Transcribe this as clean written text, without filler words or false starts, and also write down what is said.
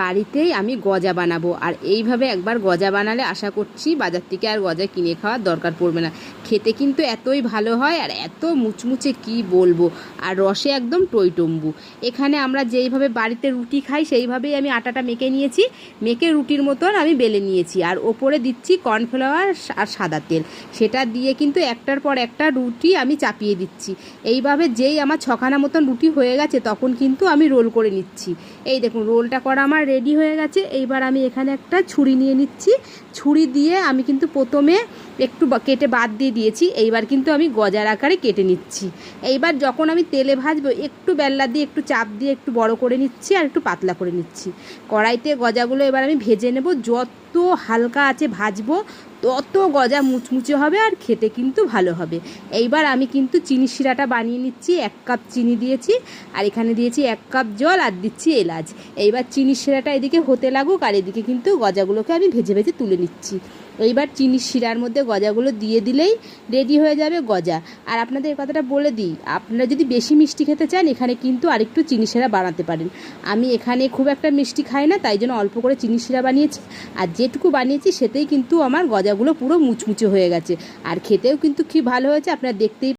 বাড়িতেই আমি গজা বানাবো। আর এইভাবে একবার গজা বানালে আশা করছি বাজার থেকে আর গজা কিনে খাওয়ার দরকার পড়বে না। খেতে কিন্তু এতই ভালো হয় আর এত মুচমুচে কি বলবো, আর রসে একদম টইটম্বু। এখানে আমরা যেইভাবে বাড়িতে রুটি খাই সেইভাবেই আমি আটাটা মেখে নিয়েছি, মেখে রুটির মতন আমি বেলে নিয়েছি। আর ওপরে দিচ্ছি কর্নফ্লাওয়ার আর সাদা তেল, সেটা দিয়ে কিন্তু একটার পর একটা রুটি আমি চাপিয়ে দিচ্ছি। এইভাবে যেই আমার ছখানা মতন রুটি হয়ে গেছে তখন কিন্তু আমি রোল করে নিচ্ছি। এই দেখুন রোলটা করা আমার রেডি হয়ে গেছে। এইবার আমি এখানে একটা ছুরি নিয়ে নিচ্ছি, ছুরি দিয়ে আমি কিন্তু প্রথমে একটু কেটে বাদ দিয়ে দিয়েছি, এইবার কিন্তু আমি গজার আকারে কেটে নিচ্ছি। এইবার যখন আমি তেলে ভাজবো একটু বেল্লা দিয়ে একটু চাপ দিয়ে একটু বড় করে নিচ্ছি আর একটু পাতলা করে নিচ্ছি। কড়াইতে গজাগুলো এবার আমি ভেজে নেব, যত হালকা আছে ভাজবো তত গজা মুচমুচে হবে আর খেতে কিন্তু ভালো হবে। এইবার আমি কিন্তু চিনি শিরাটা বানিয়ে নিচ্ছি। 1 কাপ চিনি দিয়েছি আর এখানে দিয়েছি 1 কাপ জল আর দিচ্ছি এলাচ। এইবার চিনি শিরাটা এদিকে হতে লাগুক আর এদিকে কিন্তু গজাগুলোকে আমি ভেজে ভেজে তুলে নিচ্ছি। এইবার চিনি শিরার মধ্যে গজাগুলো দিয়ে দিলেই রেডি হয়ে যাবে গজা। আর আপনাদের কথাটা বলে দিই, আপনারা যদি বেশি মিষ্টি খেতে চান এখানে কিন্তু আরেকটু চিনি শিরা বানাতে পারেন। আমি এখানে খুব একটা মিষ্টি খাই না, তাই জন্য অল্প করে চিনি শিরা বানিয়েছি। আর যেটুকু বানিয়েছি সেটাই কিন্তু আমার গজাগুলো পুরো মুচমুচে হয়ে গেছে আর খেতেও কিন্তু কি ভালো হয়েছে আপনারা দেখতেই